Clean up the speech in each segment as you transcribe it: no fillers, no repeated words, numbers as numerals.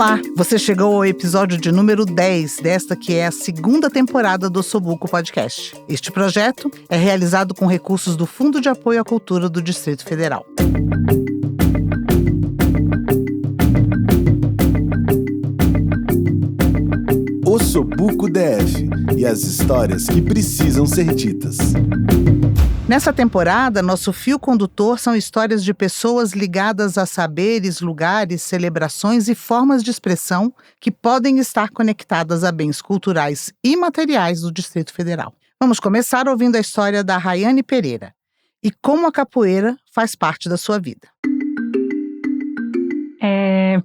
Olá, você chegou ao episódio de número 10 desta que é a segunda temporada do Ossobuco Podcast. Este projeto é realizado com recursos do Fundo de Apoio à Cultura do Distrito Federal. Ossobuco DF e as histórias que precisam ser ditas. Nessa temporada, nosso fio condutor são histórias de pessoas ligadas a saberes, lugares, celebrações e formas de expressão que podem estar conectadas a bens culturais e materiais do Distrito Federal. Vamos começar ouvindo a história da Rayane Pereira e como a capoeira faz parte da sua vida.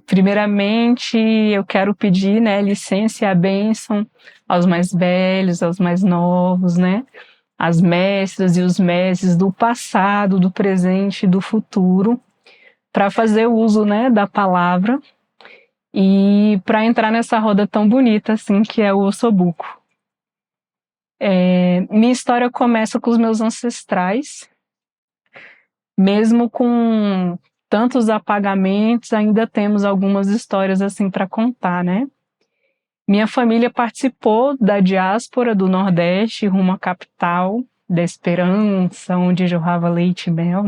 Primeiramente, eu quero pedir, licença e a bênção aos mais velhos, aos mais novos, as mestras e os mestres do passado, do presente e do futuro, para fazer uso, da palavra e para entrar nessa roda tão bonita assim que é o Ossobuco. Minha história começa com os meus ancestrais, mesmo com tantos apagamentos, ainda temos algumas histórias assim para contar, Minha família participou da diáspora do Nordeste rumo à capital da Esperança, onde jorrava leite e mel,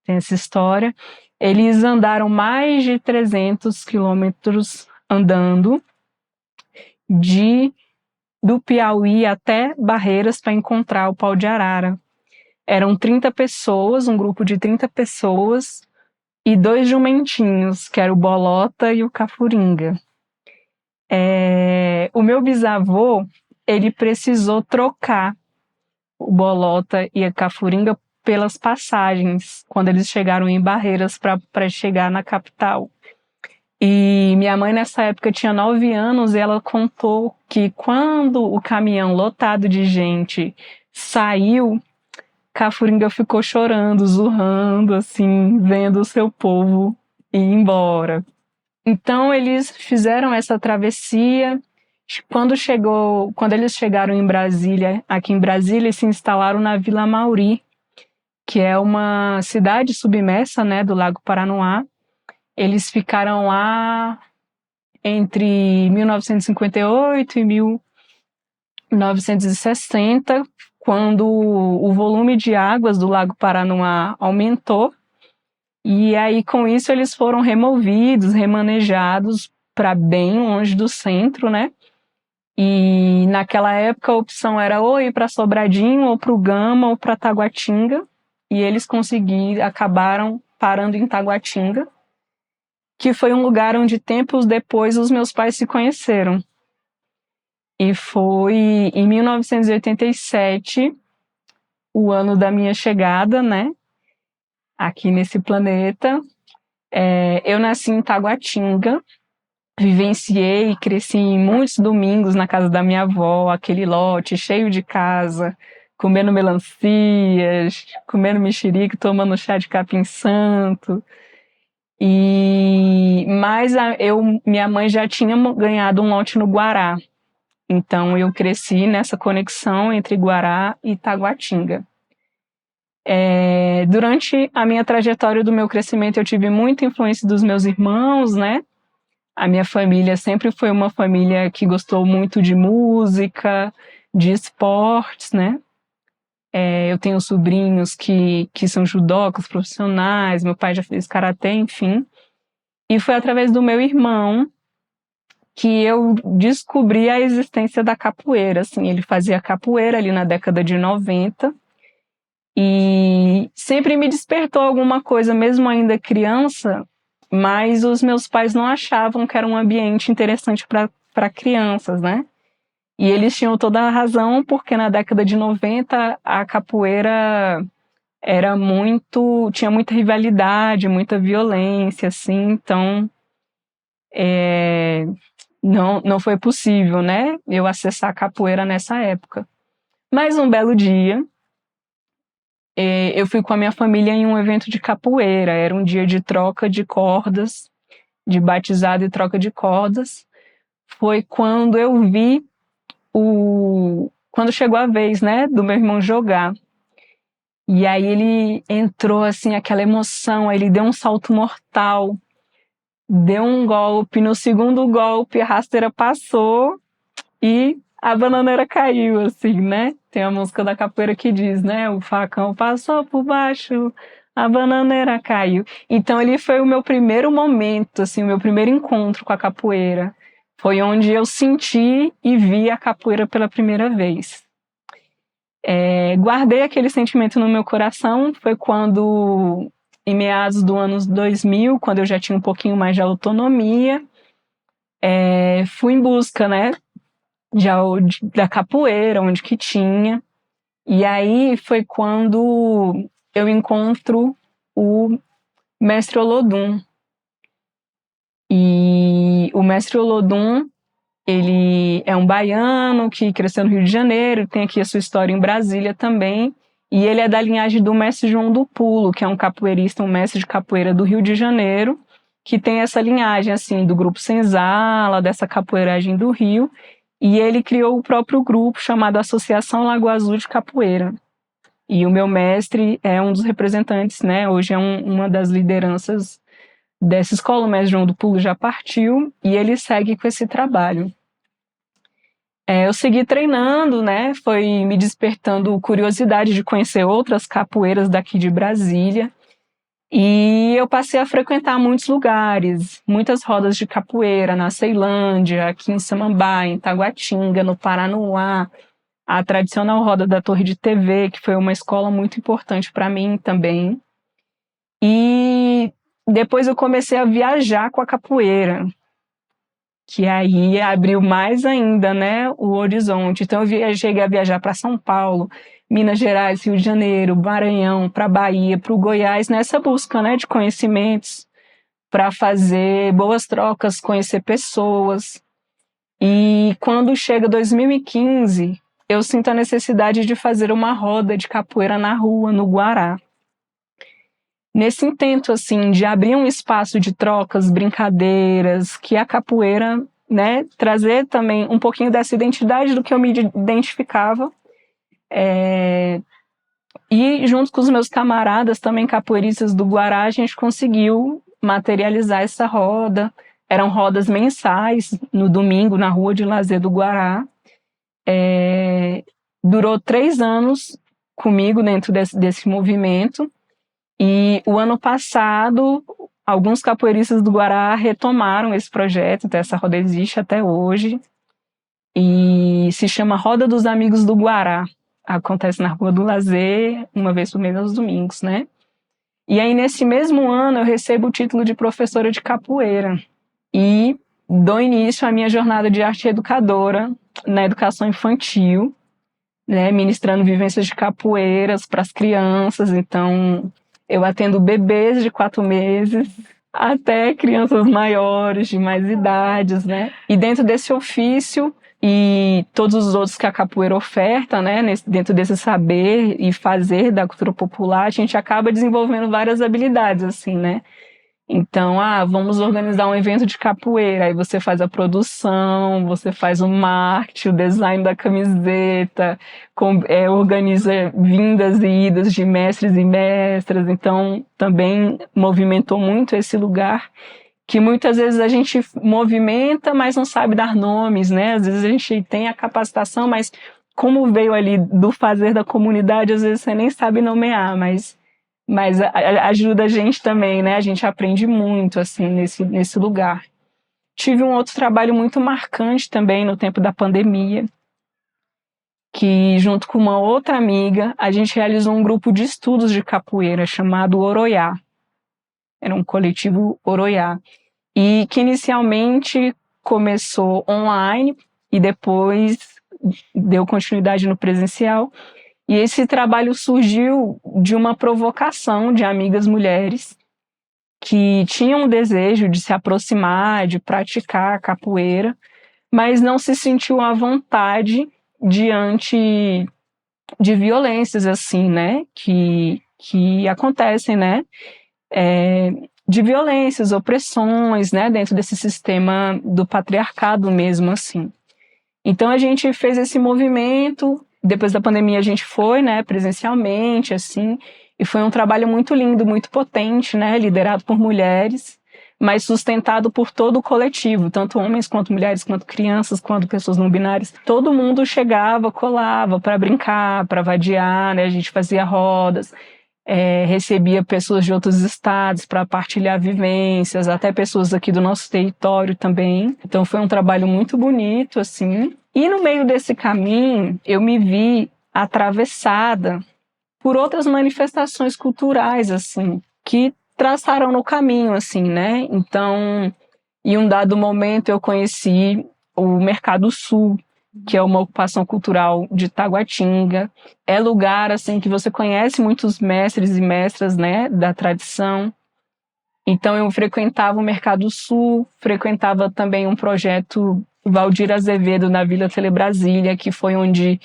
Tem essa história. Eles andaram mais de 300 quilômetros andando do Piauí até Barreiras para encontrar o pau de arara. Eram 30 pessoas, um grupo de 30 pessoas e 2 jumentinhos, que era o Bolota e o Cafuringa. O meu bisavô, ele precisou trocar o Bolota e a Cafuringa pelas passagens, quando eles chegaram em Barreiras para chegar na capital. E minha mãe, nessa época, tinha 9 anos e ela contou que quando o caminhão lotado de gente saiu, Cafuringa ficou chorando, zurrando, assim, vendo o seu povo ir embora. Então, eles fizeram essa travessia. Quando eles chegaram em Brasília, aqui em Brasília, eles se instalaram na Vila Mauri, que é uma cidade submersa, do Lago Paranoá. Eles ficaram lá entre 1958 e 1960, quando o volume de águas do Lago Paranoá aumentou. E aí, com isso, eles foram removidos, remanejados para bem longe do centro, E naquela época a opção era ou ir para Sobradinho, ou para o Gama, ou para Taguatinga. E eles acabaram parando em Taguatinga, que foi um lugar onde tempos depois os meus pais se conheceram. E foi em 1987, o ano da minha chegada, aqui nesse planeta. Eu nasci em Taguatinga, vivenciei e cresci em muitos domingos na casa da minha avó, aquele lote cheio de casa, comendo melancias, comendo mexerica, tomando chá de capim-santo. Mas minha mãe já tinha ganhado um lote no Guará, então eu cresci nessa conexão entre Guará e Taguatinga. Durante a minha trajetória do meu crescimento, eu tive muita influência dos meus irmãos, A minha família sempre foi uma família que gostou muito de música, de esportes, Eu tenho sobrinhos que são judocas profissionais, meu pai já fez karatê, enfim. E foi através do meu irmão que eu descobri a existência da capoeira, assim. Ele fazia capoeira ali na década de 90 e sempre me despertou alguma coisa, mesmo ainda criança, mas os meus pais não achavam que era um ambiente interessante para crianças, E eles tinham toda a razão, porque na década de 90 a capoeira tinha muita rivalidade, muita violência, assim, então não foi possível, eu acessar a capoeira nessa época. Mas um belo dia, eu fui com a minha família em um evento de capoeira, era um dia de troca de cordas, de batizado e troca de cordas. Foi quando eu vi quando chegou a vez, do meu irmão jogar. E aí ele entrou, assim, aquela emoção, aí ele deu um salto mortal. deu um golpe, no segundo golpe a rasteira passou e a bananeira caiu, assim, né? Tem a música da capoeira que diz, né? O facão passou por baixo, a bananeira caiu. Então ele foi o meu primeiro momento, assim, o meu primeiro encontro com a capoeira. Foi onde eu senti e vi a capoeira pela primeira vez. Guardei aquele sentimento no meu coração, foi quando, em meados do ano 2000, quando eu já tinha um pouquinho mais de autonomia, fui em busca, né, da capoeira, onde que tinha. E aí foi quando eu encontro o mestre Olodum. E o mestre Olodum, ele é um baiano que cresceu no Rio de Janeiro, tem aqui a sua história em Brasília também, e ele é da linhagem do mestre João do Pulo, que é um capoeirista, um mestre de capoeira do Rio de Janeiro, que tem essa linhagem, assim, do grupo Senzala, dessa capoeiragem do Rio, e ele criou o próprio grupo chamado Associação Lagoa Azul de Capoeira. E o meu mestre é um dos representantes, né? Hoje é uma das lideranças dessa escola. O mestre João do Pulo já partiu e ele segue com esse trabalho. Eu segui treinando, né? Foi me despertando curiosidade de conhecer outras capoeiras daqui de Brasília. E eu passei a frequentar muitos lugares, muitas rodas de capoeira, na Ceilândia, aqui em Samambaia, em Taguatinga, no Paranoá, a tradicional roda da Torre de TV, que foi uma escola muito importante para mim também. E depois eu comecei a viajar com a capoeira, que aí abriu mais ainda, né, o horizonte. Então eu cheguei a viajar para São Paulo, Minas Gerais, Rio de Janeiro, Maranhão, para Bahia, para o Goiás, nessa busca, né, de conhecimentos, para fazer boas trocas, conhecer pessoas. E quando chega 2015, eu sinto a necessidade de fazer uma roda de capoeira na rua, no Guará. Nesse intento, assim, de abrir um espaço de trocas, brincadeiras, que a capoeira, né, trazer também um pouquinho dessa identidade do que eu me identificava. E junto com os meus camaradas, também capoeiristas do Guará, a gente conseguiu materializar essa roda. Eram rodas mensais, no domingo, na Rua de Lazer do Guará. Durou 3 anos comigo dentro desse movimento. E o ano passado, alguns capoeiristas do Guará retomaram esse projeto, então essa roda existe até hoje. E se chama Roda dos Amigos do Guará. Acontece na Rua do Lazer, uma vez por mês aos domingos, né? E aí, nesse mesmo ano, eu recebo o título de professora de capoeira. E dou início à minha jornada de arte educadora na educação infantil, né? Ministrando vivências de capoeiras para as crianças. Então, eu atendo bebês de 4 meses até crianças maiores, de mais idades, né? E dentro desse ofício e todos os outros que a capoeira oferta, né? Dentro desse saber e fazer da cultura popular, a gente acaba desenvolvendo várias habilidades, assim, né? Então, vamos organizar um evento de capoeira. Aí você faz a produção, você faz o marketing, o design da camiseta, organiza vindas e idas de mestres e mestras. Então, também movimentou muito esse lugar, que muitas vezes a gente movimenta, mas não sabe dar nomes, né? Às vezes a gente tem a capacitação, mas como veio ali do fazer da comunidade, às vezes você nem sabe nomear, mas ajuda a gente também, né? A gente aprende muito, assim, nesse lugar. Tive um outro trabalho muito marcante também no tempo da pandemia, que junto com uma outra amiga, a gente realizou um grupo de estudos de capoeira chamado Oroiá. Era um coletivo Oroiá. E que inicialmente começou online e depois deu continuidade no presencial. E esse trabalho surgiu de uma provocação de amigas mulheres que tinham o desejo de se aproximar, de praticar a capoeira, mas não se sentiam à vontade diante de violências, assim, né, que acontecem, né, de violências, opressões, né, dentro desse sistema do patriarcado mesmo, assim. Então a gente fez esse movimento. Depois da pandemia a gente foi, né, presencialmente, assim, e foi um trabalho muito lindo, muito potente, né, liderado por mulheres, mas sustentado por todo o coletivo, tanto homens quanto mulheres, quanto crianças, quanto pessoas não binárias. Todo mundo chegava, colava para brincar, para vadiar, né? A gente fazia rodas, recebia pessoas de outros estados para partilhar vivências, até pessoas aqui do nosso território também. Então foi um trabalho muito bonito, assim. E no meio desse caminho, eu me vi atravessada por outras manifestações culturais, assim, que traçaram no caminho, assim, né? Então, em um dado momento, eu conheci o Mercado Sul, que é uma ocupação cultural de Taguatinga. É lugar, assim, que você conhece muitos mestres e mestras, né, da tradição. Então, eu frequentava o Mercado Sul, frequentava também um projeto Valdir Azevedo na Vila Telebrasília, que foi onde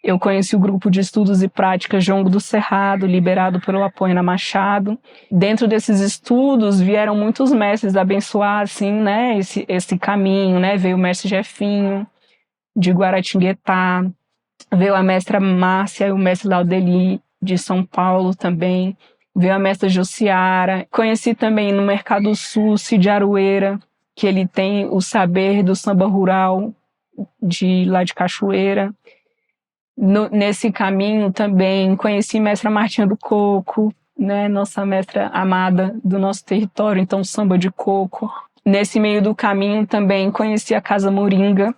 eu conheci o grupo de estudos e práticas Jongo do Cerrado, liderado pelo Apoena Machado. Dentro desses estudos vieram muitos mestres abençoar, assim, né, esse caminho, né? Veio o mestre Jefinho, de Guaratinguetá, veio a mestra Márcia e o mestre Laudeli, de São Paulo também, veio a mestra Josiara. Conheci também no Mercado Sul, Cid Aroeira, que ele tem o saber do samba rural lá de Cachoeira. Nesse caminho também conheci mestra Martinha do Coco, né, nossa mestra amada do nosso território, então samba de coco. Nesse meio do caminho também conheci a Casa Moringa,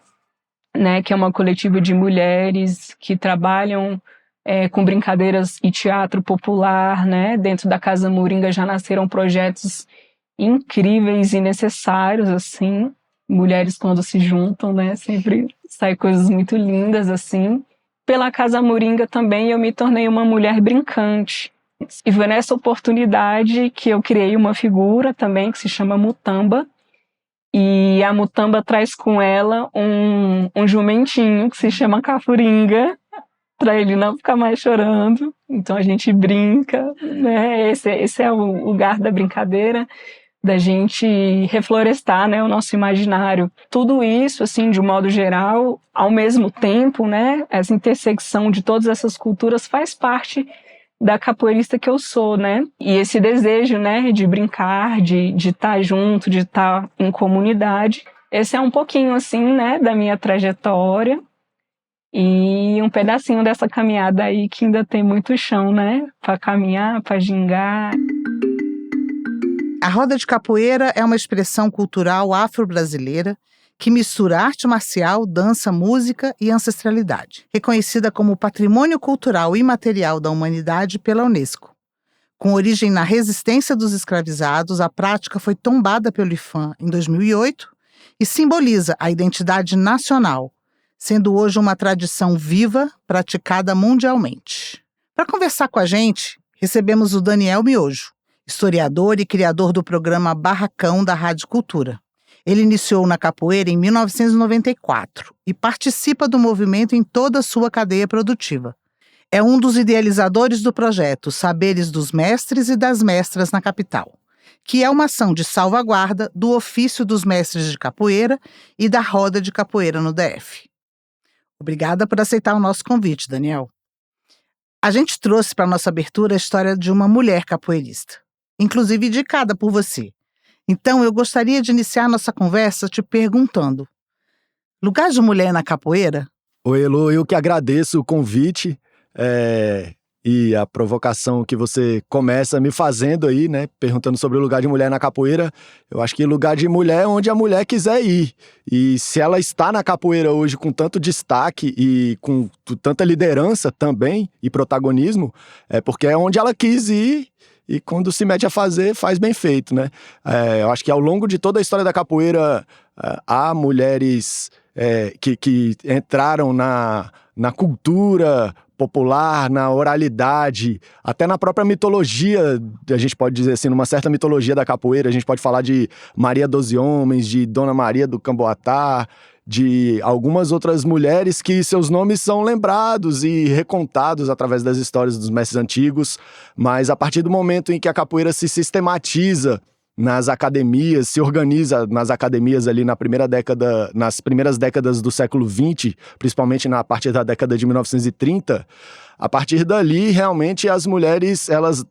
né, que é uma coletiva de mulheres que trabalham com brincadeiras e teatro popular, né. Dentro da Casa Moringa já nasceram projetos incríveis e necessários, assim. Mulheres quando se juntam, né, sempre saem coisas muito lindas, assim. Pela Casa Moringa também eu me tornei uma mulher brincante. E foi nessa oportunidade que eu criei uma figura também que se chama Mutamba. E a Mutamba traz com ela um jumentinho que se chama Cafuringa, para ele não ficar mais chorando. Então a gente brinca, né? Esse é o lugar da brincadeira, da gente reflorestar, né, o nosso imaginário. Tudo isso, assim, de um modo geral, ao mesmo tempo, né, essa intersecção de todas essas culturas faz parte da capoeirista que eu sou, né? E esse desejo, né, de brincar, de estar junto, de estar em comunidade. Esse é um pouquinho, assim, né, da minha trajetória e um pedacinho dessa caminhada aí que ainda tem muito chão, né, para caminhar, para gingar. A roda de capoeira é uma expressão cultural afro-brasileira que mistura arte marcial, dança, música e ancestralidade, reconhecida como Patrimônio Cultural Imaterial da Humanidade pela Unesco. Com origem na resistência dos escravizados, a prática foi tombada pelo IPHAN em 2008 e simboliza a identidade nacional, sendo hoje uma tradição viva praticada mundialmente. Para conversar com a gente, recebemos o Daniel Miojo, historiador e criador do programa Barracão da Rádio Cultura. Ele iniciou na capoeira em 1994 e participa do movimento em toda a sua cadeia produtiva. É um dos idealizadores do projeto Saberes dos Mestres e das Mestras na Capital, que é uma ação de salvaguarda do ofício dos mestres de capoeira e da roda de capoeira no DF. Obrigada por aceitar o nosso convite, Daniel. A gente trouxe para a nossa abertura a história de uma mulher capoeirista, inclusive indicada por você. Então, eu gostaria de iniciar nossa conversa te perguntando: lugar de mulher na capoeira? Oi, Elô, eu que agradeço o convite e a provocação que você começa me fazendo aí, né? Perguntando sobre o lugar de mulher na capoeira. Eu acho que lugar de mulher é onde a mulher quiser ir. E se ela está na capoeira hoje com tanto destaque e com tanta liderança também e protagonismo, é porque é onde ela quis ir. E quando se mete a fazer, faz bem feito, né? Eu acho que ao longo de toda a história da capoeira, há mulheres que entraram na cultura popular, na oralidade, até na própria mitologia, a gente pode dizer assim, numa certa mitologia da capoeira, a gente pode falar de Maria dos Homens, de Dona Maria do Camboatá, de algumas outras mulheres que seus nomes são lembrados e recontados através das histórias dos mestres antigos, mas a partir do momento em que a capoeira se sistematiza nas academias, se organiza nas academias ali nas primeiras décadas do século XX, principalmente a partir da década de 1930, a partir dali realmente as mulheres elas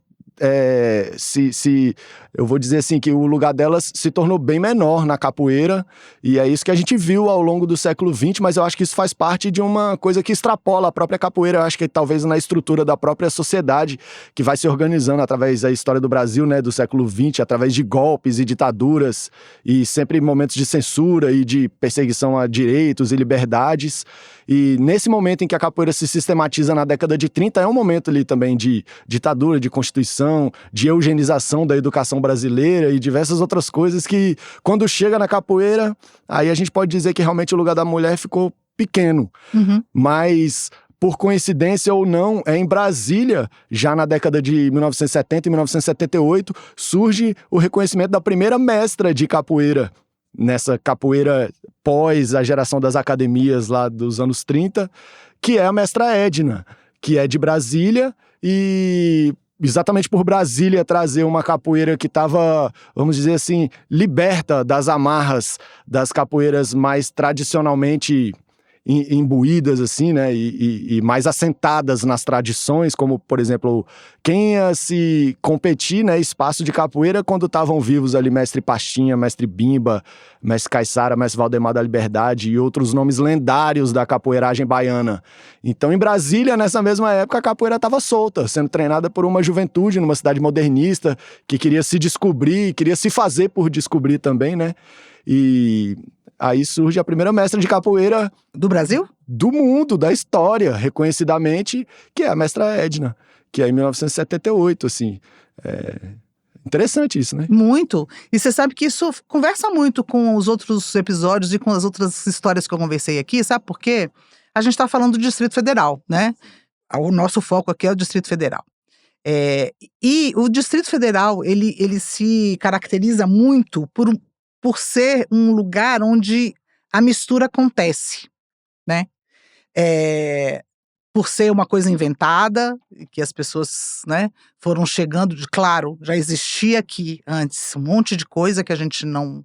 eu vou dizer assim, que o lugar delas se tornou bem menor na capoeira, e é isso que a gente viu ao longo do século XX, mas eu acho que isso faz parte de uma coisa que extrapola a própria capoeira. Eu acho que talvez na estrutura da própria sociedade, que vai se organizando através da história do Brasil, né, do século XX, através de golpes e ditaduras, e sempre momentos de censura e de perseguição a direitos e liberdades. E nesse momento em que a capoeira se sistematiza na década de 30, é um momento ali também de ditadura, de constituição, de eugenização da educação brasileira e diversas outras coisas que, quando chega na capoeira, aí a gente pode dizer que realmente o lugar da mulher ficou pequeno. Mas, por coincidência ou não, é em Brasília, já na década de 1970 e 1978, surge o reconhecimento da primeira mestra de capoeira, nessa capoeira pós a geração das academias lá dos anos 30, que é a mestra Edna, que é de Brasília, e exatamente por Brasília trazer uma capoeira que estava, vamos dizer assim, liberta das amarras das capoeiras mais tradicionalmente imbuídas, assim, né, e mais assentadas nas tradições, como, por exemplo, quem ia se competir, né, espaço de capoeira quando estavam vivos ali mestre Pastinha, mestre Bimba, mestre Caiçara, mestre Valdemar da Liberdade e outros nomes lendários da capoeiragem baiana. Então, em Brasília, nessa mesma época, a capoeira estava solta, sendo treinada por uma juventude numa cidade modernista que queria se descobrir, queria se fazer por descobrir também, né, e aí surge a primeira mestra de capoeira Do Brasil? do mundo, da história, reconhecidamente, que é a mestra Edna, que é em 1978, assim. Interessante isso, né? Muito. E você sabe que isso conversa muito com os outros episódios e com as outras histórias que eu conversei aqui, sabe por quê? A gente está falando do Distrito Federal, né? O nosso foco aqui é o Distrito Federal. E o Distrito Federal, ele se caracteriza muito por ser um lugar onde a mistura acontece, né? Por ser uma coisa inventada, que as pessoas, né, foram chegando, claro, já existia aqui antes um monte de coisa que a gente não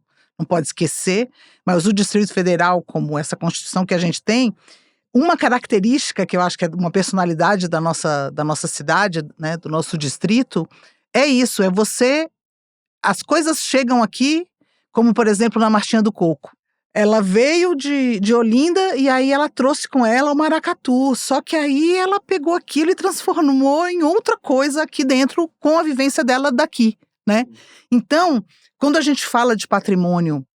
pode esquecer, mas o Distrito Federal, como essa Constituição que a gente tem, uma característica que eu acho que é uma personalidade da nossa cidade, né, do nosso distrito, é isso, as coisas chegam aqui, como, por exemplo, na Marchinha do Coco. Ela veio de Olinda e aí ela trouxe com ela o maracatu. Só que aí ela pegou aquilo e transformou em outra coisa aqui dentro com a vivência dela daqui, né? Então, quando a gente fala de patrimônio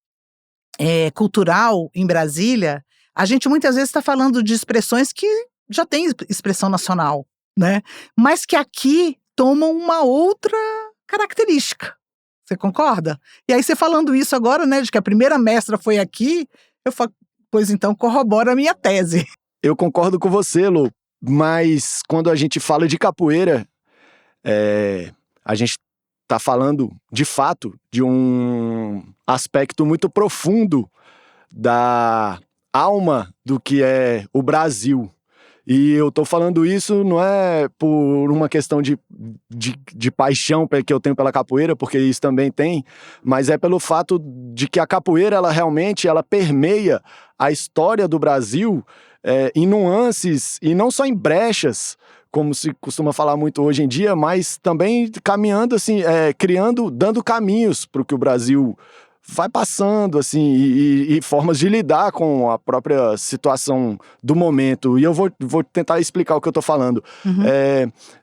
cultural em Brasília, a gente muitas vezes está falando de expressões que já têm expressão nacional, né? Mas que aqui tomam uma outra característica. Você concorda? E aí você falando isso agora, né, de que a primeira mestra foi aqui, eu falo, pois então corrobora a minha tese. Eu concordo com você, Lu, mas quando a gente fala de capoeira, a gente está falando, de fato, de um aspecto muito profundo da alma do que é o Brasil. E eu tô falando isso não é por uma questão de paixão que eu tenho pela capoeira, porque isso também tem, mas é pelo fato de que a capoeira, ela realmente permeia a história do Brasil em nuances e não só em brechas, como se costuma falar muito hoje em dia, mas também caminhando assim, dando caminhos para o que o Brasil vai passando, assim, e formas de lidar com a própria situação do momento. E eu vou tentar explicar o que eu tô falando.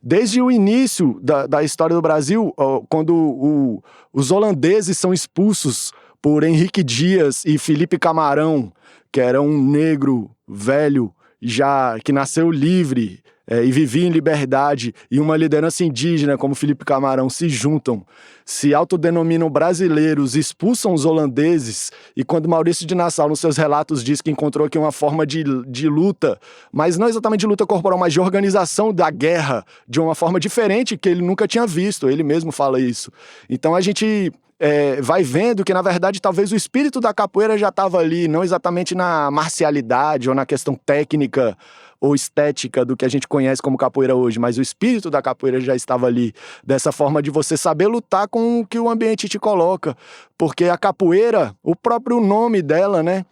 Desde o início da história do Brasil, quando os holandeses são expulsos por Henrique Dias e Felipe Camarão, que era um negro velho, já que nasceu livre, e vivia em liberdade, e uma liderança indígena como Felipe Camarão se juntam, se autodenominam brasileiros, expulsam os holandeses, e quando Maurício de Nassau, nos seus relatos, diz que encontrou aqui uma forma de luta, mas não exatamente de luta corporal, mas de organização da guerra, de uma forma diferente que ele nunca tinha visto, ele mesmo fala isso. Então a gente vai vendo que, na verdade, talvez o espírito da capoeira já estava ali, não exatamente na marcialidade ou na questão técnica ou estética do que a gente conhece como capoeira hoje, mas o espírito da capoeira já estava ali, dessa forma de você saber lutar com o que o ambiente te coloca, porque a capoeira, o próprio nome dela, né,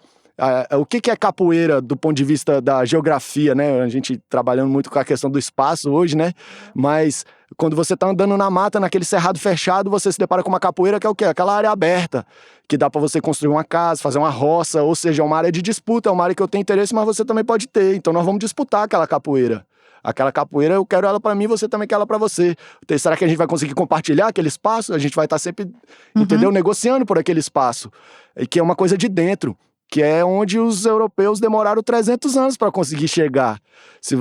O que é capoeira do ponto de vista da geografia, né? A gente trabalhando muito com a questão do espaço hoje, né? Mas quando você tá andando na mata, naquele cerrado fechado, você se depara com uma capoeira que é o quê? Aquela área aberta, que dá para você construir uma casa, fazer uma roça, ou seja, é uma área de disputa, é uma área que eu tenho interesse, mas você também pode ter. Então nós vamos disputar aquela capoeira. Aquela capoeira, eu quero ela para mim, você também quer ela para você. Será que a gente vai conseguir compartilhar aquele espaço? A gente vai estar sempre, entendeu? Negociando por aquele espaço. E que é uma coisa de dentro, que é onde os europeus demoraram 300 anos para conseguir chegar. Se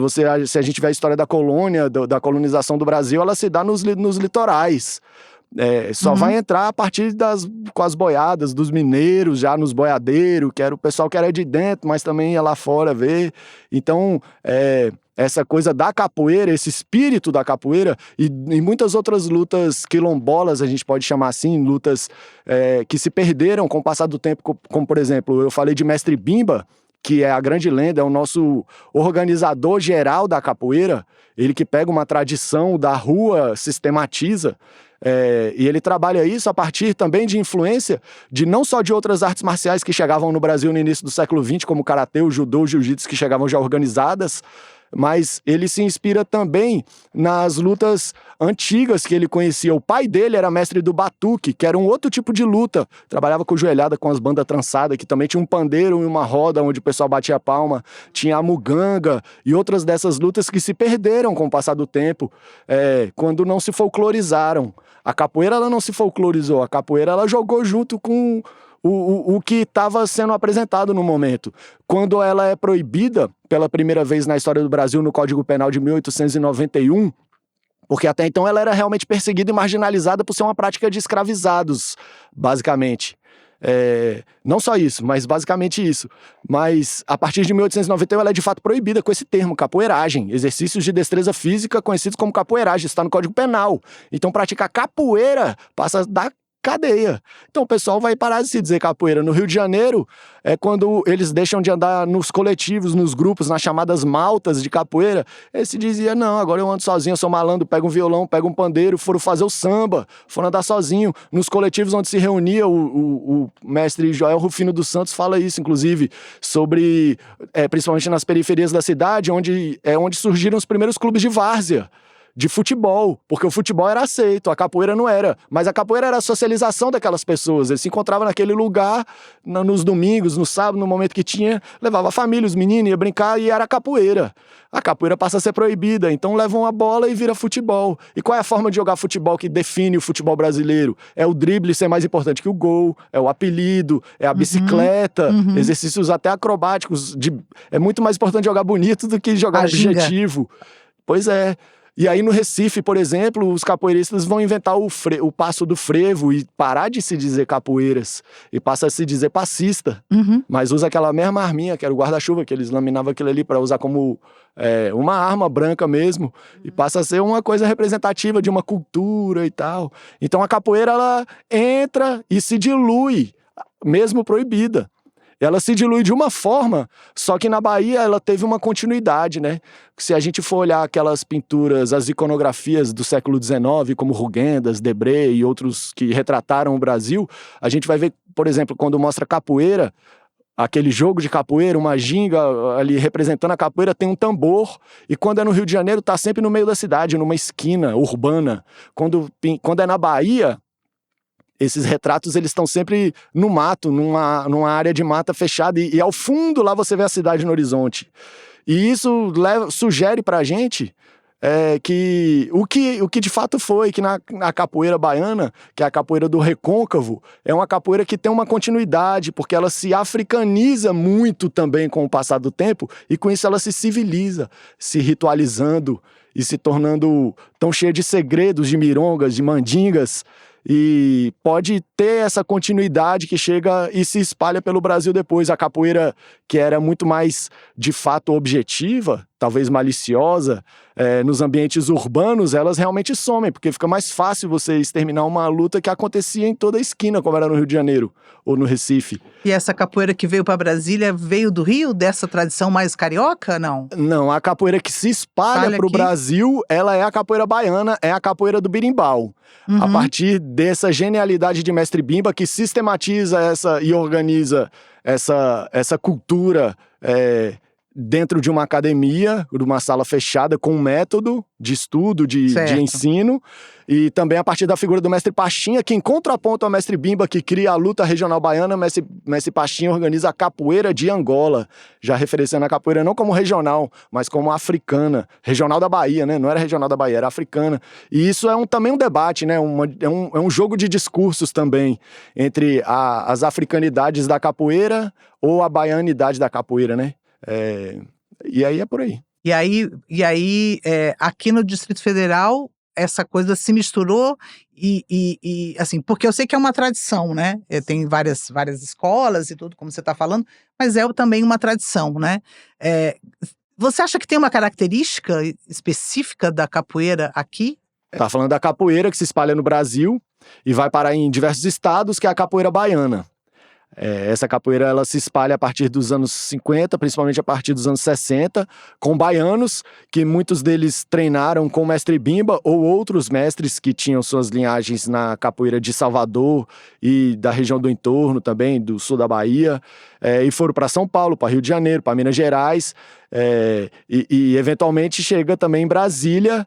a gente vê a história da colônia, da colonização do Brasil, ela se dá nos litorais. Só vai entrar a partir com as boiadas dos mineiros, já nos boiadeiros, que era o pessoal que era de dentro, mas também ia lá fora ver. Então, essa coisa da capoeira, esse espírito da capoeira e muitas outras lutas quilombolas, a gente pode chamar assim, lutas que se perderam com o passar do tempo, como por exemplo, eu falei de Mestre Bimba, que é a grande lenda, é o nosso organizador geral da capoeira, ele que pega uma tradição da rua, sistematiza, e ele trabalha isso a partir também de influência de não só de outras artes marciais que chegavam no Brasil no início do século XX, como o karatê, o judô, o jiu-jitsu, que chegavam já organizadas, mas ele se inspira também nas lutas antigas que ele conhecia. O pai dele era mestre do batuque, que era um outro tipo de luta. Trabalhava com joelhada, com as bandas trançadas, que também tinha um pandeiro e uma roda onde o pessoal batia a palma. Tinha a muganga e outras dessas lutas que se perderam com o passar do tempo, quando não se folclorizaram. A capoeira ela não se folclorizou, a capoeira ela jogou junto com o que estava sendo apresentado no momento. Quando ela é proibida pela primeira vez na história do Brasil no Código Penal de 1891, porque até então ela era realmente perseguida e marginalizada por ser uma prática de escravizados, basicamente. Não só isso, mas basicamente isso. Mas a partir de 1891 ela é de fato proibida com esse termo, capoeiragem. Exercícios de destreza física conhecidos como capoeiragem, está no Código Penal. Então praticar capoeira passa da cadeia. Então o pessoal vai parar de se dizer capoeira. No Rio de Janeiro é quando eles deixam de andar nos coletivos, nos grupos, nas chamadas maltas de capoeira. Eles se dizia, não, agora eu ando sozinho, eu sou malandro, pego um violão, pego um pandeiro, foram fazer o samba, foram andar sozinho. Nos coletivos onde se reunia, o mestre Joel Rufino dos Santos fala isso, inclusive, sobre, principalmente nas periferias da cidade, onde surgiram os primeiros clubes de várzea, de futebol, porque o futebol era aceito, a capoeira não era, mas a capoeira era a socialização daquelas pessoas, eles se encontravam naquele lugar, nos domingos, no sábado, no momento que tinha, levava a família, os meninos, ia brincar e era a capoeira passa a ser proibida, então levam a bola e vira futebol. E qual é a forma de jogar futebol que define o futebol brasileiro? É o drible ser mais importante que o gol, é o apelido, é a bicicleta, exercícios até acrobáticos, é muito mais importante jogar bonito do que jogar objetivo. Pois é. E aí no Recife, por exemplo, os capoeiristas vão inventar o passo do frevo e parar de se dizer capoeiras e passa a se dizer passista, mas usa aquela mesma arminha, que era o guarda-chuva, que eles laminavam aquilo ali para usar como uma arma branca mesmo, e passa a ser uma coisa representativa de uma cultura e tal. Então a capoeira ela entra e se dilui, mesmo proibida. Ela se dilui de uma forma, só que na Bahia ela teve uma continuidade, né? Se a gente for olhar aquelas pinturas, as iconografias do século XIX, como Rugendas, Debré e outros que retrataram o Brasil, a gente vai ver, por exemplo, quando mostra capoeira, aquele jogo de capoeira, uma ginga ali representando a capoeira, tem um tambor, e quando é no Rio de Janeiro tá sempre no meio da cidade, numa esquina urbana. Quando é na Bahia, esses retratos eles estão sempre no mato, numa área de mata fechada, e ao fundo lá você vê a cidade no horizonte. E isso sugere pra gente que o que de fato foi, que na capoeira baiana, que é a capoeira do recôncavo, é uma capoeira que tem uma continuidade, porque ela se africaniza muito também com o passar do tempo, e com isso ela se civiliza, se ritualizando e se tornando tão cheia de segredos, de mirongas, de mandingas, e pode ter essa continuidade que chega e se espalha pelo Brasil depois. A capoeira, que era muito mais, de fato, objetiva, talvez maliciosa, nos ambientes urbanos, elas realmente somem, porque fica mais fácil você exterminar uma luta que acontecia em toda a esquina, como era no Rio de Janeiro ou no Recife. E essa capoeira que veio para Brasília veio do Rio, dessa tradição mais carioca, não? Não, a capoeira que se espalha para o Brasil, ela é a capoeira baiana, é a capoeira do birimbau. A partir dessa genialidade de Mestre Bimba, que sistematiza e organiza essa cultura dentro de uma academia, de uma sala fechada, com um método de estudo, de ensino, e também a partir da figura do Mestre Pachinha, que em contraponto ao Mestre Bimba, que cria a luta regional baiana, Mestre Pachinha organiza a capoeira de Angola, já referenciando a capoeira não como regional, mas como africana, regional da Bahia, né? Não era regional da Bahia, era africana. E isso também um debate, né? É um jogo de discursos também, entre as africanidades da capoeira ou a baianidade da capoeira, né? E aí é por aí. E aí aqui no Distrito Federal, essa coisa se misturou e assim, porque eu sei que é uma tradição, né? Tem várias escolas e tudo, como você está falando, mas é também uma tradição, né? Você acha que tem uma característica específica da capoeira aqui? Tá falando da capoeira que se espalha no Brasil e vai parar em diversos estados, que é a capoeira baiana. Essa capoeira ela se espalha a partir dos anos 50, principalmente a partir dos anos 60, com baianos, que muitos deles treinaram com o Mestre Bimba ou outros mestres que tinham suas linhagens na capoeira de Salvador e da região do entorno também, do sul da Bahia, e foram para São Paulo, para Rio de Janeiro, para Minas Gerais, e eventualmente chega também em Brasília,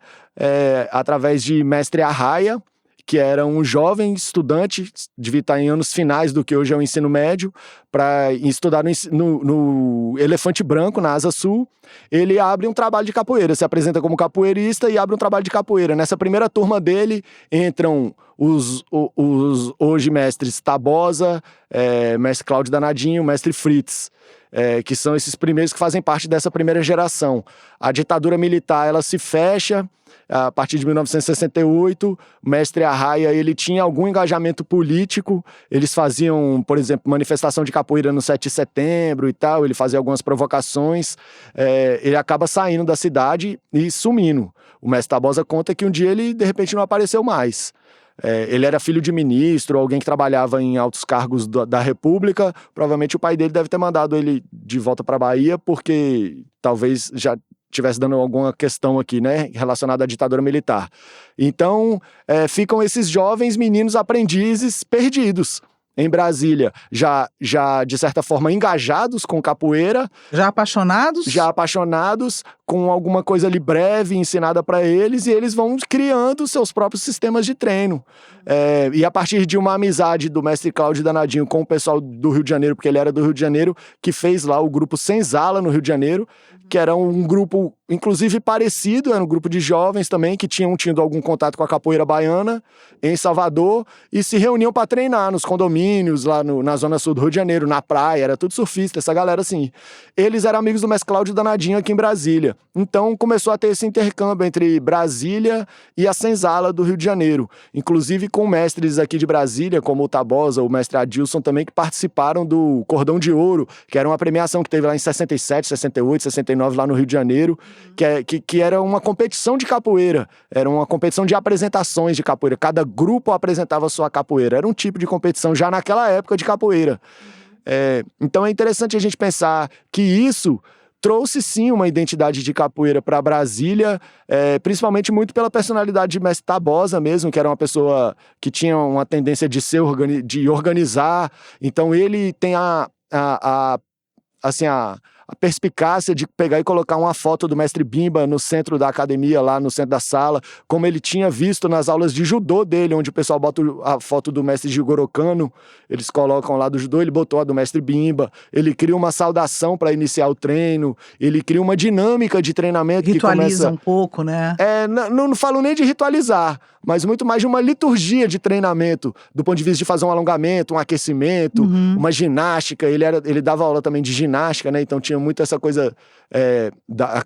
através de Mestre Arraia, que era um jovem estudante, devia estar em anos finais do que hoje é o ensino médio, para estudar no Elefante Branco, na Asa Sul. Ele abre um trabalho de capoeira, se apresenta como capoeirista e abre um trabalho de capoeira. Nessa primeira turma dele entram os hoje mestres Tabosa, mestre Cláudio Danadinho, mestre Fritz, que são esses primeiros que fazem parte dessa primeira geração. A ditadura militar ela se fecha. A partir de 1968, o Mestre Arraia, ele tinha algum engajamento político, eles faziam, por exemplo, manifestação de capoeira no 7 de setembro e tal, ele fazia algumas provocações, ele acaba saindo da cidade e sumindo. O Mestre Tabosa conta que um dia ele, de repente, não apareceu mais. Ele era filho de ministro, alguém que trabalhava em altos cargos da República, provavelmente o pai dele deve ter mandado ele de volta para a Bahia, porque talvez já estivesse dando alguma questão aqui, né, relacionada à ditadura militar. Então, ficam esses jovens meninos aprendizes perdidos em Brasília, já de certa forma engajados com capoeira. Já apaixonados? Já apaixonados, com alguma coisa ali breve ensinada para eles, e eles vão criando seus próprios sistemas de treino. E a partir de uma amizade do mestre Cláudio Danadinho com o pessoal do Rio de Janeiro, porque ele era do Rio de Janeiro, que fez lá o grupo Senzala no Rio de Janeiro, que era um grupo, inclusive parecido, era um grupo de jovens também, que tinham tido algum contato com a capoeira baiana em Salvador, e se reuniam para treinar nos condomínios, lá na zona sul do Rio de Janeiro, na praia, era tudo surfista, essa galera assim. Eles eram amigos do mestre Cláudio Danadinho aqui em Brasília. Então começou a ter esse intercâmbio entre Brasília e a Senzala do Rio de Janeiro, inclusive com mestres aqui de Brasília, como o Tabosa, o mestre Adilson também, que participaram do Cordão de Ouro, que era uma premiação que teve lá em 67, 68, 69, lá no Rio de Janeiro, que era uma competição de capoeira, era uma competição de apresentações de capoeira, cada grupo apresentava a sua capoeira, era um tipo de competição já naquela época de capoeira. Então é interessante a gente pensar que isso trouxe sim uma identidade de capoeira para Brasília, principalmente muito pela personalidade de mestre Tabosa mesmo, que era uma pessoa que tinha uma tendência de organizar. Então ele tem a perspicácia de pegar e colocar uma foto do mestre Bimba no centro da academia, lá no centro da sala, como ele tinha visto nas aulas de judô dele, onde o pessoal bota a foto do mestre Jigoro Kano, eles colocam lá do judô, ele botou a do mestre Bimba, ele cria uma saudação para iniciar o treino, ele cria uma dinâmica de treinamento ritualiza que começa... um pouco, né? Não falo nem de ritualizar, mas muito mais de uma liturgia de treinamento, do ponto de vista de fazer um alongamento, um aquecimento, uma ginástica. Ele dava aula também de ginástica, né? Então tinha tinha muito essa coisa,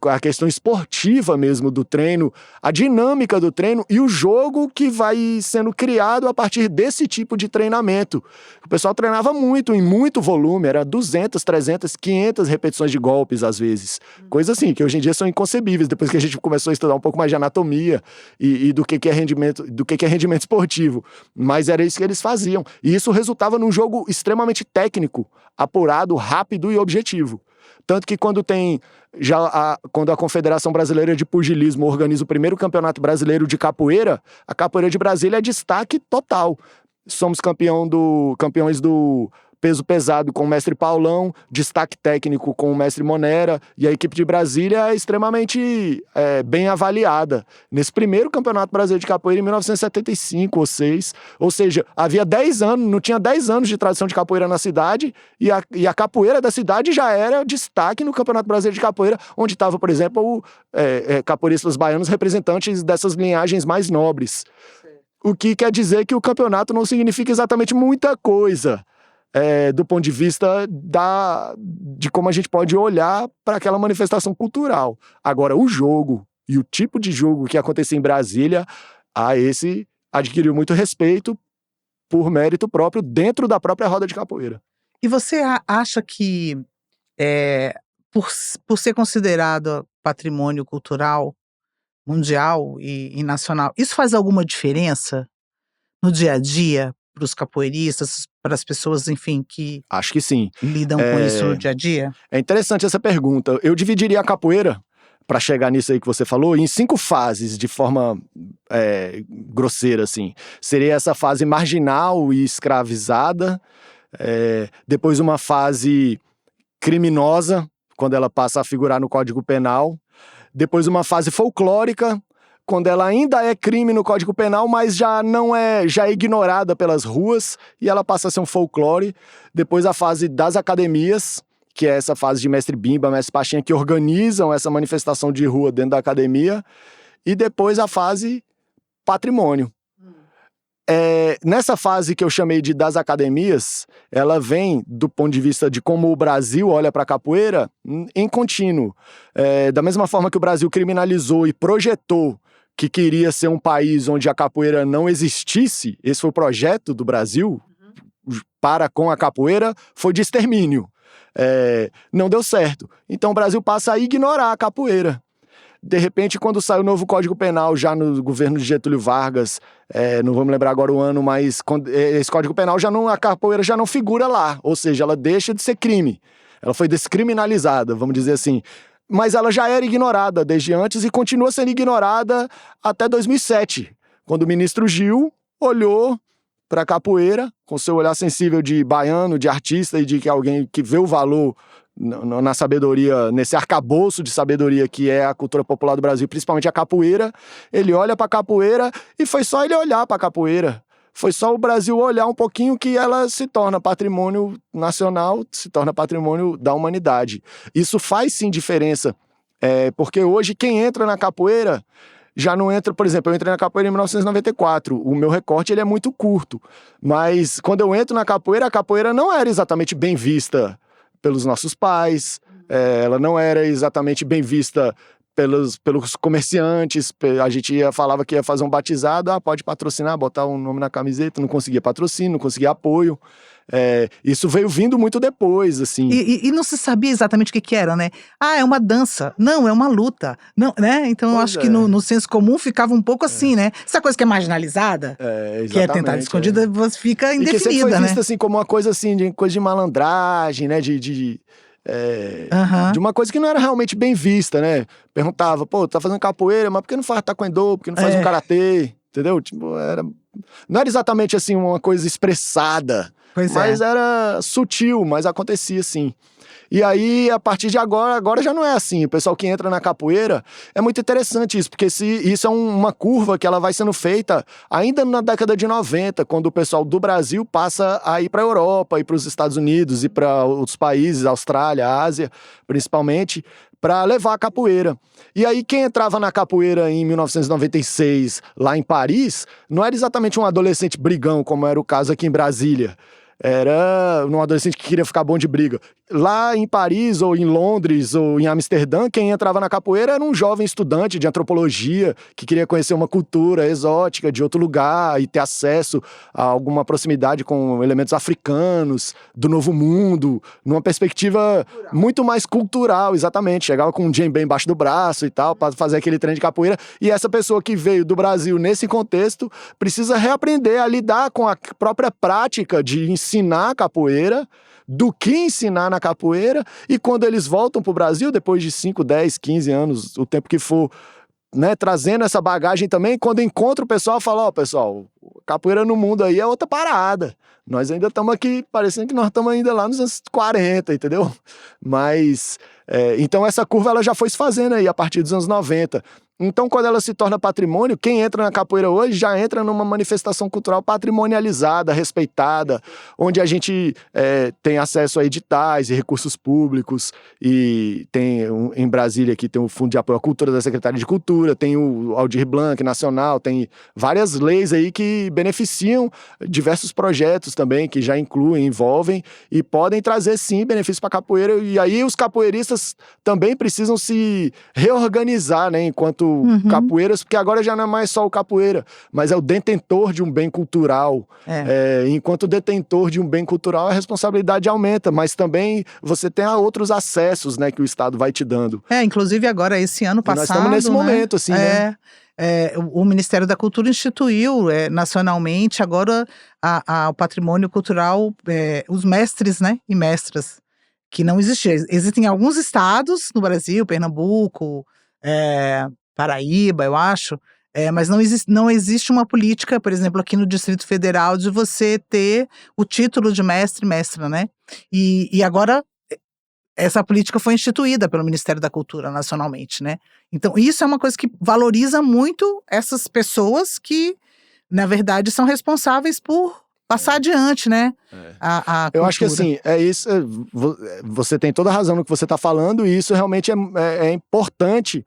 a questão esportiva mesmo do treino, a dinâmica do treino e o jogo que vai sendo criado a partir desse tipo de treinamento. O pessoal treinava muito, em muito volume, era 200, 300, 500 repetições de golpes às vezes. Coisas assim, que hoje em dia são inconcebíveis, depois que a gente começou a estudar um pouco mais de anatomia e do que é rendimento esportivo. Mas era isso que eles faziam. E isso resultava num jogo extremamente técnico, apurado, rápido e objetivo. Tanto que quando a Confederação Brasileira de Pugilismo organiza o primeiro campeonato brasileiro de capoeira, a capoeira de Brasília é destaque total. Somos campeões do peso pesado com o mestre Paulão, destaque técnico com o mestre Monera, e a equipe de Brasília é extremamente bem avaliada. Nesse primeiro Campeonato Brasileiro de Capoeira, em 1975 ou 6, ou seja, havia 10 anos, não tinha 10 anos de tradição de capoeira na cidade, e a capoeira da cidade já era destaque no Campeonato Brasileiro de Capoeira, onde estava, por exemplo, capoeiristas baianos representantes dessas linhagens mais nobres. O que quer dizer que o campeonato não significa exatamente muita coisa. Do ponto de vista de como a gente pode olhar para aquela manifestação cultural. Agora, o jogo e o tipo de jogo que acontecia em Brasília, esse adquiriu muito respeito por mérito próprio dentro da própria roda de capoeira. E você acha que, por ser considerado patrimônio cultural mundial e nacional, isso faz alguma diferença no dia a dia para os capoeiristas, para as pessoas, enfim, que acho que sim. Lidam com isso no dia a dia? É interessante essa pergunta. Eu dividiria a capoeira, para chegar nisso aí que você falou, em 5 fases, de forma grosseira, assim. Seria essa fase marginal e escravizada, depois uma fase criminosa, quando ela passa a figurar no Código Penal, depois uma fase folclórica, quando ela ainda é crime no Código Penal, mas já é ignorada pelas ruas e ela passa a ser um folclore. Depois a fase das academias, que é essa fase de mestre Bimba, mestre Pachinha, que organizam essa manifestação de rua dentro da academia. E depois a fase patrimônio. Nessa fase que eu chamei de das academias, ela vem do ponto de vista de como o Brasil olha para a capoeira em contínuo. Da mesma forma que o Brasil criminalizou e projetou que queria ser um país onde a capoeira não existisse, esse foi o projeto do Brasil para com a capoeira, foi de extermínio. Não deu certo. Então o Brasil passa a ignorar a capoeira. De repente, quando sai o novo Código Penal, já no governo de Getúlio Vargas, não vamos lembrar agora o ano, mas esse Código Penal, a capoeira já não figura lá, ou seja, ela deixa de ser crime. Ela foi descriminalizada, vamos dizer assim. Mas ela já era ignorada desde antes e continua sendo ignorada até 2007, quando o ministro Gil olhou para a capoeira, com seu olhar sensível de baiano, de artista e de alguém que vê o valor na sabedoria, nesse arcabouço de sabedoria que é a cultura popular do Brasil, principalmente a capoeira. Ele olha para a capoeira e foi só ele olhar para a capoeira. Foi só o Brasil olhar um pouquinho que ela se torna patrimônio nacional, se torna patrimônio da humanidade. Isso faz sim diferença, porque hoje quem entra na capoeira já não entra, por exemplo, eu entrei na capoeira em 1994, o meu recorte ele é muito curto, mas quando eu entro na capoeira, a capoeira não era exatamente bem vista pelos nossos pais, ela não era exatamente bem vista pelos comerciantes. A gente falava que ia fazer um batizado, pode patrocinar, botar um nome na camiseta, não conseguia patrocínio, não conseguia apoio. Isso veio vindo muito depois, assim. E não se sabia exatamente o que era, né? É uma dança. Não, é uma luta. Não, né? Então, eu acho que no senso comum ficava um pouco assim, né? Essa coisa que é marginalizada, que é tentada escondida, você fica indefinida, e que sempre foi né? vista assim como uma coisa assim, coisa de malandragem, né? De uma coisa que não era realmente bem vista, né? Perguntava, tá fazendo capoeira, mas por que não faz taekwondo? Por que não faz um karatê? Entendeu? Tipo, não era exatamente assim uma coisa expressada, mas era sutil, mas acontecia assim. E aí, a partir de agora já não é assim. O pessoal que entra na capoeira, é muito interessante isso, porque isso é uma curva que ela vai sendo feita ainda na década de 90, quando o pessoal do Brasil passa a ir para a Europa, ir para os Estados Unidos, ir para outros países, Austrália, Ásia, principalmente, para levar a capoeira. E aí, quem entrava na capoeira em 1996, lá em Paris, não era exatamente um adolescente brigão, como era o caso aqui em Brasília. Era um adolescente que queria ficar bom de briga. lá em Paris, ou em Londres, ou em Amsterdã, quem entrava na capoeira era um jovem estudante de antropologia que queria conhecer uma cultura exótica de outro lugar e ter acesso a alguma proximidade com elementos africanos, do Novo Mundo, numa perspectiva muito mais cultural, exatamente. Chegava com um djembe embaixo do braço e tal, para fazer aquele treino de capoeira. E essa pessoa que veio do Brasil nesse contexto precisa reaprender a lidar com a própria prática de ensinar capoeira, do que ensinar na capoeira, e quando eles voltam para o Brasil, depois de 5, 10, 15 anos, o tempo que for, né, trazendo essa bagagem também, quando encontra o pessoal, fala, ó, pessoal, capoeira no mundo aí é outra parada. Nós ainda estamos aqui, parecendo que nós estamos ainda lá nos anos 40, entendeu? Mas, então essa curva ela já foi se fazendo aí a partir dos anos 90. Então, quando ela se torna patrimônio, quem entra na capoeira hoje já entra numa manifestação cultural patrimonializada, respeitada, onde a gente tem acesso a editais e recursos públicos, e tem em Brasília aqui tem o Fundo de Apoio à Cultura da Secretaria de Cultura, tem o Aldir Blanc Nacional, tem várias leis aí que beneficiam diversos projetos também, que já incluem, envolvem e podem trazer sim benefícios para a capoeira, e aí os capoeiristas também precisam se reorganizar, né, enquanto capoeiras, porque agora já não é mais só o capoeira, mas é o detentor de um bem cultural. Enquanto detentor de um bem cultural, a responsabilidade aumenta, mas também você tem outros acessos, né, que o Estado vai te dando. Inclusive agora, esse ano passado, nós estamos nesse momento, assim, né? O Ministério da Cultura instituiu nacionalmente agora o patrimônio cultural, os mestres, né, e mestras, que não existia. Existem alguns estados no Brasil, Pernambuco, Paraíba, eu acho, mas não existe uma política, por exemplo, aqui no Distrito Federal, de você ter o título de mestre e mestra, né? E agora essa política foi instituída pelo Ministério da Cultura nacionalmente, né? Então, isso é uma coisa que valoriza muito essas pessoas que, na verdade, são responsáveis por passar adiante, né? A Eu acho que assim, isso. Você tem toda a razão no que você está falando, e isso realmente é importante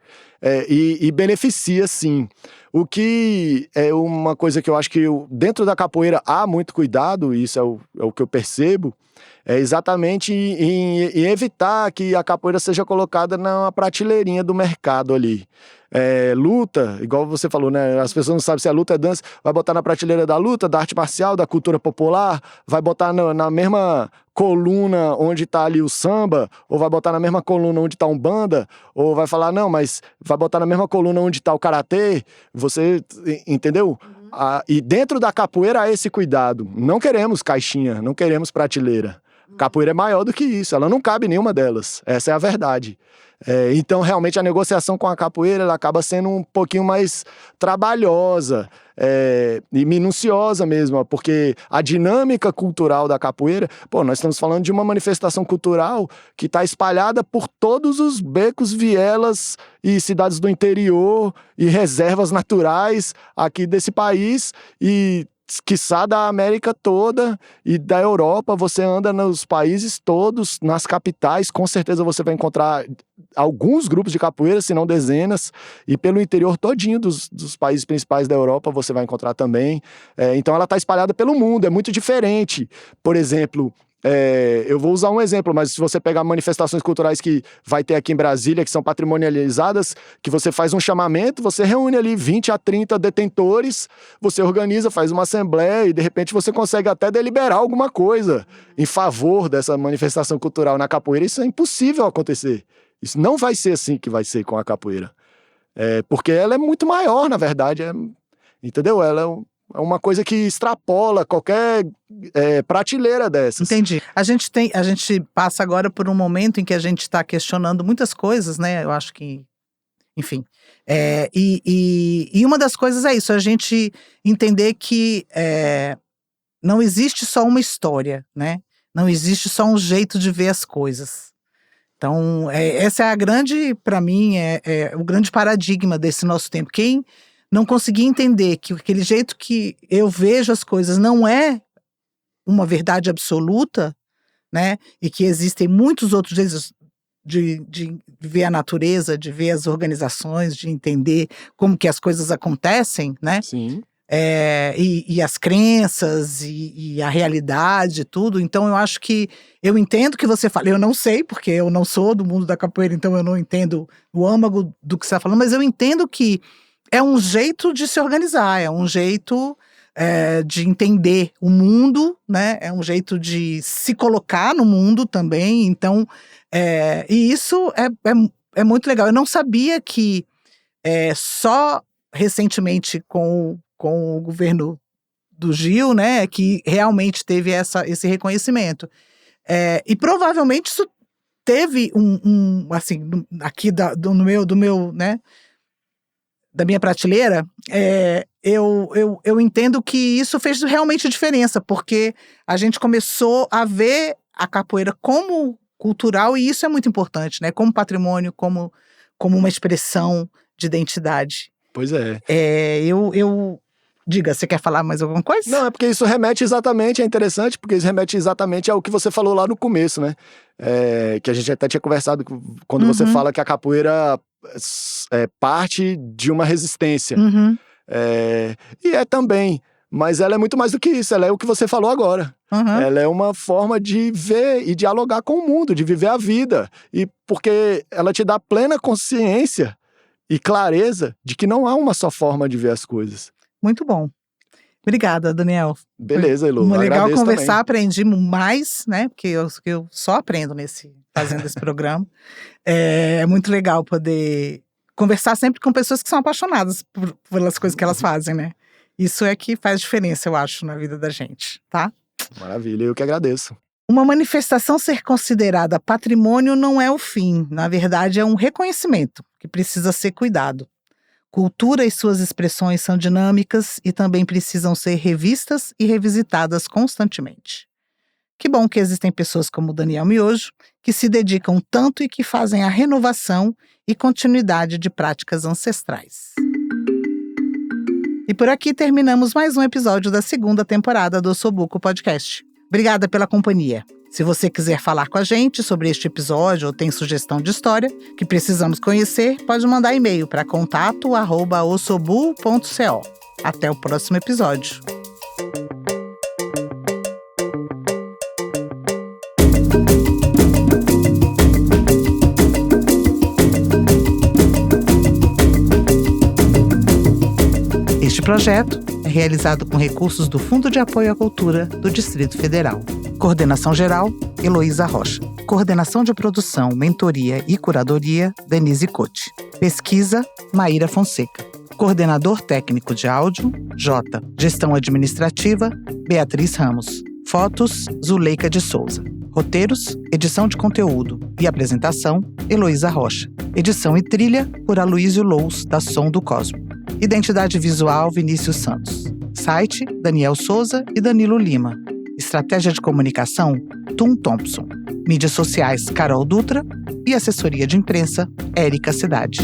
e beneficia, sim. O que é uma coisa que eu acho que dentro da capoeira há muito cuidado, e isso é o que eu percebo, é exatamente em evitar que a capoeira seja colocada na prateleirinha do mercado ali. Luta, igual você falou, né? As pessoas não sabem se a luta é dança, vai botar na prateleira da luta, da arte marcial, da cultura popular, vai botar na mesma coluna onde tá ali o samba, ou vai botar na mesma coluna onde tá umbanda, ou vai falar, não, mas vai botar na mesma coluna onde tá o karatê, você entendeu? E dentro da capoeira há esse cuidado. Não queremos caixinha, não queremos prateleira. Capoeira é maior do que isso, ela não cabe em nenhuma delas, essa é a verdade. Então, realmente, a negociação com a capoeira ela acaba sendo um pouquinho mais trabalhosa e minuciosa mesmo, porque a dinâmica cultural da capoeira, nós estamos falando de uma manifestação cultural que está espalhada por todos os becos, vielas e cidades do interior e reservas naturais aqui desse país, e quiçá da América toda e da Europa. Você anda nos países todos, nas capitais, com certeza você vai encontrar alguns grupos de capoeira, se não dezenas, e pelo interior todinho dos países principais da Europa você vai encontrar também. Então ela está espalhada pelo mundo, é muito diferente. Por exemplo, eu vou usar um exemplo, mas se você pegar manifestações culturais que vai ter aqui em Brasília, que são patrimonializadas, que você faz um chamamento, você reúne ali 20 a 30 detentores, você organiza, faz uma assembleia e de repente você consegue até deliberar alguma coisa em favor dessa manifestação cultural na capoeira. Isso é impossível acontecer. Isso não vai ser assim que vai ser com a capoeira. Porque ela é muito maior, na verdade. Entendeu? Ela é uma coisa que extrapola qualquer prateleira dessas. Entendi. A gente passa agora por um momento em que a gente está questionando muitas coisas, né? Eu acho que, enfim. E uma das coisas é isso, a gente entender que não existe só uma história, né? Não existe só um jeito de ver as coisas. Então, essa é a grande, para mim, o grande paradigma desse nosso tempo. Quem não conseguir entender que aquele jeito que eu vejo as coisas não é uma verdade absoluta, né? E que existem muitos outros jeitos de ver a natureza, de ver as organizações, de entender como que as coisas acontecem, né? Sim. e as crenças e a realidade e tudo. Então eu acho que eu entendo que você fala, eu não sei, porque eu não sou do mundo da capoeira, então eu não entendo o âmago do que você está falando, mas eu entendo que é um jeito de se organizar, é um jeito de entender o mundo, né? É um jeito de se colocar no mundo também. Então, e isso é muito legal. Eu não sabia que só recentemente com o governo do Gil, né, que realmente teve esse reconhecimento. E provavelmente isso teve assim, aqui do meu, né, da minha prateleira, eu entendo que isso fez realmente diferença, porque a gente começou a ver a capoeira como cultural, e isso é muito importante, né, como patrimônio, como uma expressão de identidade. Pois é. Diga, você quer falar mais alguma coisa? Não, é porque isso remete exatamente, é interessante, porque isso remete exatamente ao que você falou lá no começo, né? Que a gente até tinha conversado quando você fala que a capoeira é parte de uma resistência. E é também, mas ela é muito mais do que isso, ela é o que você falou agora. Ela é uma forma de ver e dialogar com o mundo, de viver a vida. E porque ela te dá plena consciência e clareza de que não há uma só forma de ver as coisas. Muito bom. Obrigada, Daniel. Beleza, Elô. Foi legal conversar, também. Aprendi mais, né? Porque eu só aprendo fazendo esse programa. É muito legal poder conversar sempre com pessoas que são apaixonadas pelas coisas que elas fazem, né? Isso é que faz diferença, eu acho, na vida da gente, tá? Maravilha, eu que agradeço. Uma manifestação ser considerada patrimônio não é o fim. Na verdade, é um reconhecimento que precisa ser cuidado. Cultura e suas expressões são dinâmicas e também precisam ser revistas e revisitadas constantemente. Que bom que existem pessoas como o Daniel Miojo, que se dedicam tanto e que fazem a renovação e continuidade de práticas ancestrais. E por aqui terminamos mais um episódio da 2ª temporada do Osobuco Podcast. Obrigada pela companhia. Se você quiser falar com a gente sobre este episódio ou tem sugestão de história que precisamos conhecer, pode mandar e-mail para contato@osobu.co. Até o próximo episódio. Este projeto é realizado com recursos do Fundo de Apoio à Cultura do Distrito Federal. Coordenação geral, Heloísa Rocha. Coordenação de produção, mentoria e curadoria, Denise Cote. Pesquisa, Maíra Fonseca. Coordenador técnico de áudio, Jota. Gestão administrativa, Beatriz Ramos. Fotos, Zuleika de Souza. Roteiros, edição de conteúdo e apresentação, Heloísa Rocha. Edição e trilha, por Aloysio Lous, da Som do Cosmo. Identidade visual, Vinícius Santos. Site, Daniel Souza e Danilo Lima. Estratégia de comunicação, Tum Thompson. Mídias sociais, Carol Dutra. E assessoria de imprensa, Érica Cidade.